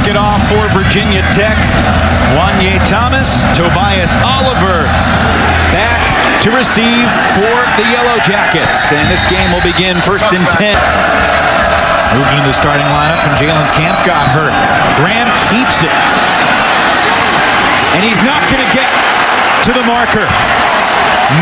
it off for Virginia Tech. Wanye Thomas, Tobias Oliver back to receive for the Yellow Jackets. And this game will begin 1st and 10. Moving into the starting lineup, and Jalen Camp got hurt. Graham keeps it. And he's not going to get to the marker.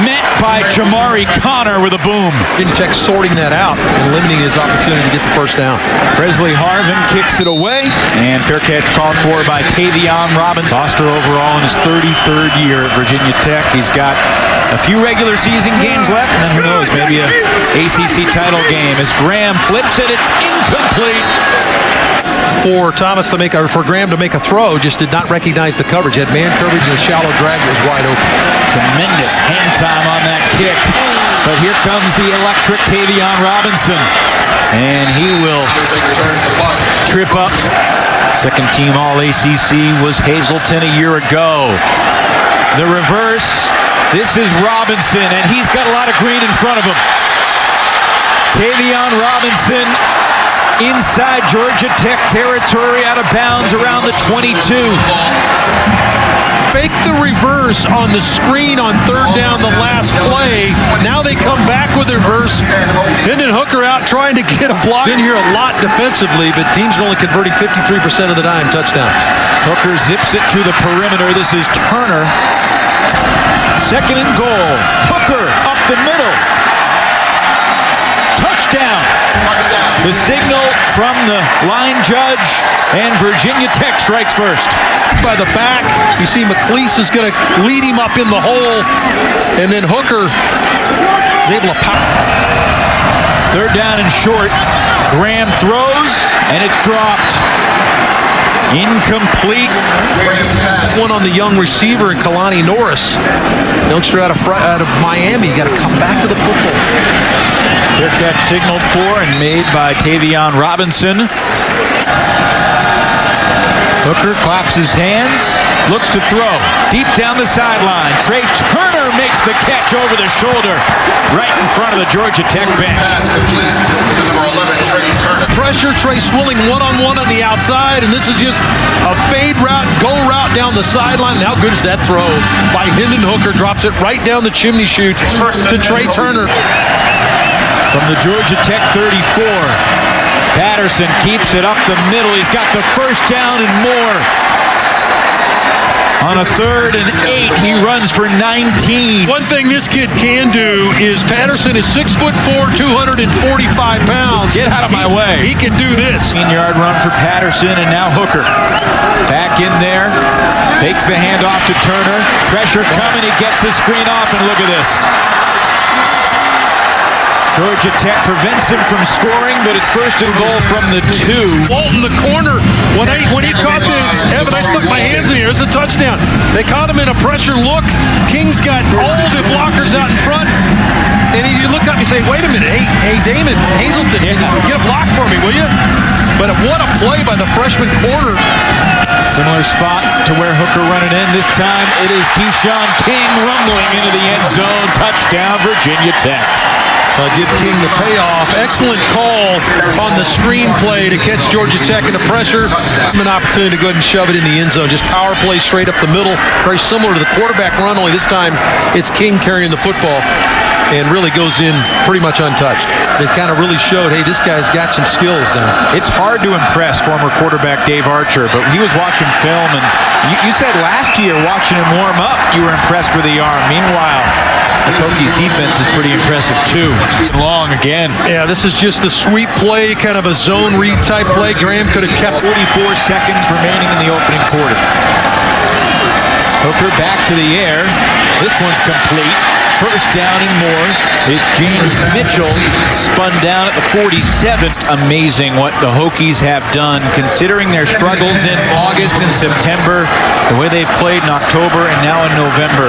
Met by Jamari Connor with a boom. Virginia Tech sorting that out and limiting his opportunity to get the first down. Presley Harvin kicks it away, and fair catch called for by Tavion Robinson. Foster overall in his 33rd year at Virginia Tech. He's got a few regular season games left, and then who knows, maybe a ACC title game. As Graham flips it, it's incomplete. For Graham to make a throw, just did not recognize the coverage. Had man coverage and a shallow drag that was wide open. Tremendous hang time on that kick. But here comes the electric Tavion Robinson. And he will trip up. Second team All-ACC was Hazleton a year ago. The reverse. This is Robinson, and he's got a lot of green in front of him. Tavion Robinson inside Georgia Tech territory, out of bounds around the 22. Fake the reverse on the screen on 3rd down, the last play. Now they come back with the reverse. Hendon Hooker out trying to get a block. Been here a lot defensively, but teams are only converting 53% of the time touchdowns. Hooker zips it to the perimeter. This is Turner. 2nd and goal. Hooker up the middle. Touchdown. The signal from the line judge, and Virginia Tech strikes first. By the back, you see McLeese is going to lead him up in the hole, and then Hooker is able to pop. 3rd down and short. Graham throws, and it's dropped. Incomplete. One on the young receiver, Kalani Norris. Youngster out of Miami. Got to come back to the football. Fair catch signaled for and made by Tavion Robinson. Hooker claps his hands, looks to throw. Deep down the sideline. Trey Turner makes the catch over the shoulder, right in front of the Georgia Tech bench. Pressure, Trey Swilling one-on-one on the outside, and this is just a fade route, go route down the sideline. And how good is that throw by Hendon Hooker? Drops it right down the chimney chute to Trey Turner. From the Georgia Tech 34, Patterson keeps it up the middle. He's got the first down and more. On a 3rd and 8, he runs for 19. One thing this kid can do is Patterson is 6'4", 245 pounds. Get out of my way. He can do this. 15-yard run for Patterson, and now Hooker. Back in there. Fakes the handoff to Turner. Pressure coming. He gets the screen off, and look at this. Georgia Tech prevents him from scoring, but it's 1st and goal from the 2. Walton, the corner. When he caught this, Evan, I stuck my hands in here. It's a touchdown. They caught him in a pressure look. King's got all the blockers out in front. And you look up and say, wait a minute. Hey, Damon Hazleton, get a block for me, will you? But what a play by the freshman corner. Similar spot to where Hooker run it in. This time it is Keyshawn King rumbling into the end zone. Touchdown, Virginia Tech. Give King the payoff. Excellent call on the screen play to catch Georgia Tech into pressure. An opportunity to go ahead and shove it in the end zone. Just power play straight up the middle. Very similar to the quarterback run, only this time it's King carrying the football and really goes in pretty much untouched. It kind of really showed, hey, this guy's got some skills now. It's hard to impress former quarterback Dave Archer, but he was watching film, and you said last year watching him warm up, you were impressed with the arm. Meanwhile, this Hokies defense is pretty impressive too. Long again. Yeah, this is just a sweep play, kind of a zone read type play. Graham could have kept 44 seconds remaining in the opening quarter. Hooker back to the air. This one's complete. 1st down and more. It's James Mitchell spun down at the 47. Amazing what the Hokies have done, considering their struggles in August and September, the way they've played in October and now in November.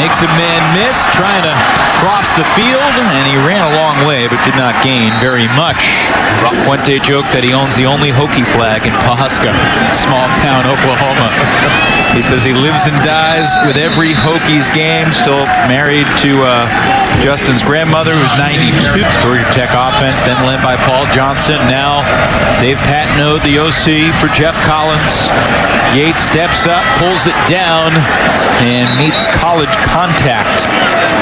Makes a man miss, trying to cross the field, and he ran a long way, but did not gain very much. Fuente joked that he owns the only Hokie flag in Pawhuska, small town Oklahoma. He says he lives and dies with every Hokies game, still married to Justin's grandmother, who's 92. Georgia Tech offense, then led by Paul Johnson. Now Dave Patino, the OC for Jeff Collins. Yates steps up, pulls it down, and meets college contact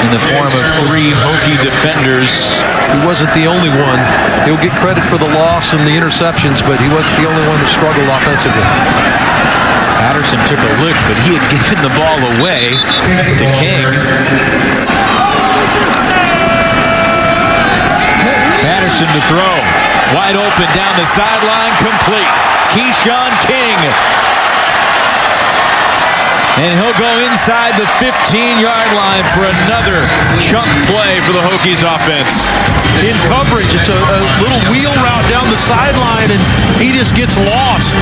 in the form of 3 Hokie defenders. He wasn't the only one. He'll get credit for the loss and the interceptions, but he wasn't the only one that struggled offensively. Patterson took a lick, but he had given the ball away to King. Patterson to throw. Wide open down the sideline, complete. Keyshawn King. And he'll go inside the 15-yard line for another chunk play for the Hokies offense. In coverage, it's a little wheel route down the sideline, and he just gets lost.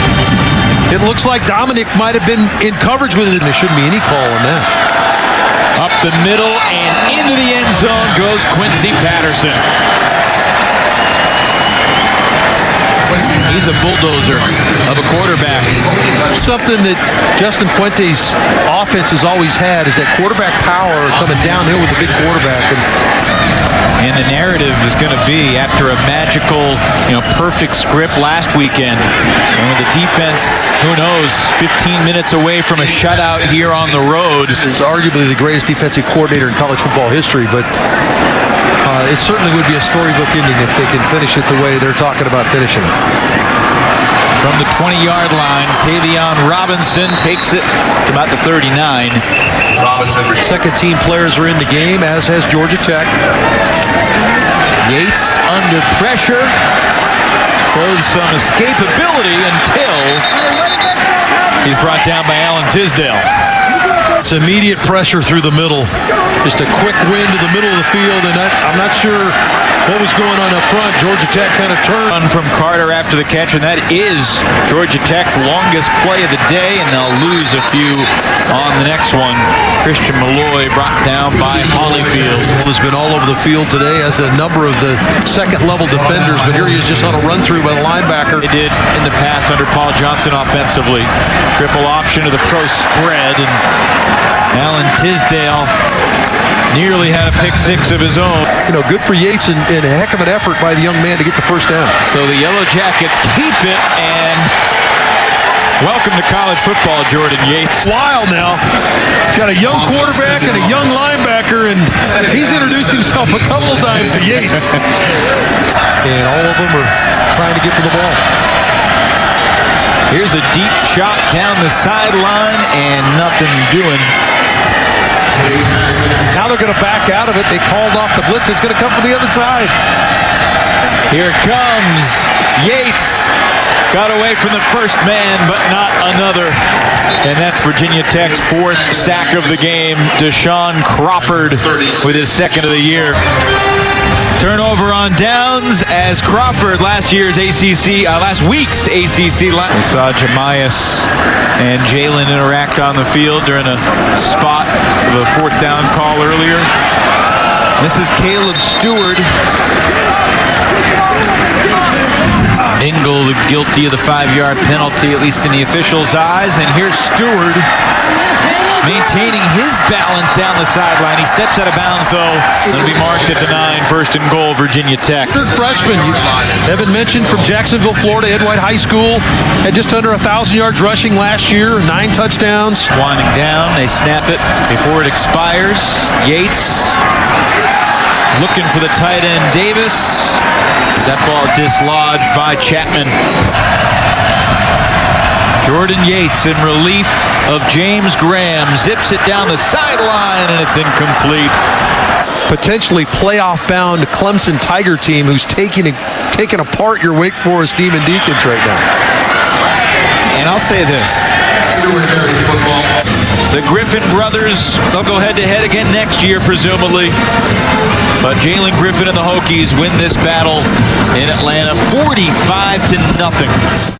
It looks like Dominic might have been in coverage with it. There shouldn't be any call on that. Up the middle and into the end zone goes Quincy Patterson. He's a bulldozer of a quarterback. Something that Justin Fuente's offense has always had is that quarterback power coming downhill with a big quarterback. And the narrative is going to be, after a magical, perfect script last weekend, the defense, who knows, 15 minutes away from a shutout here on the road. Is arguably the greatest defensive coordinator in college football history, but it certainly would be a storybook ending if they can finish it the way they're talking about finishing it. From the 20-yard line, Tavion Robinson takes it to about the 39. Second-team players are in the game, as has Georgia Tech. Yates under pressure. Shows some escapability until he's brought down by Alan Tisdale. It's immediate pressure through the middle. Just a quick win to the middle of the field, and I'm not sure what was going on up front. Georgia Tech kind of turned. From Carter after the catch, and that is Georgia Tech's longest play of the day, and they'll lose a few on the next one. Christian Malloy brought down by Holyfield. Has been all over the field today as a number of the second-level defenders, but here he is just on a run-through by the linebacker. They did in the past under Paul Johnson offensively. Triple option to the pro spread, and Alan Tisdale nearly had a pick 6 of his own. Good for Yates and a heck of an effort by the young man to get the first down. So the Yellow Jackets keep it, and welcome to college football, Jordan Yates. Wild now. Got a young quarterback and a young linebacker, and he's introduced himself a couple of times to Yates. And all of them are trying to get to the ball. Here's a deep shot down the sideline, and nothing doing. Now they're going to back out of it. They called off the blitz. It's going to come from the other side. Here it comes. Yates got away from the first man, but not another. And that's Virginia Tech's 4th sack of the game. Deshaun Crawford with his 2nd of the year. Turnover on downs as Crawford, last week's ACC line. We saw Jamias and Jalen interact on the field during a spot of a 4th down call earlier. This is Caleb Stewart. Engel guilty of the 5-yard penalty, at least in the officials' eyes. And here's Stewart maintaining his balance down the sideline. He steps out of bounds, though. It'll be marked at the 9, 1st and goal, Virginia Tech. Third freshman, Evan mentioned, from Jacksonville, Florida, Ed White High School. Had just under 1,000 yards rushing last year, 9 touchdowns. Winding down, they snap it before it expires. Yates looking for the tight end, Davis. That ball dislodged by Chapman. Jordan Yates, in relief of James Graham, zips it down the sideline, and it's incomplete. Potentially playoff-bound Clemson Tiger team who's taking apart your Wake Forest Demon Deacons right now. And I'll say this. The Griffin brothers, they'll go head-to-head again next year, presumably. But Jalen Griffin and the Hokies win this battle in Atlanta 45-0.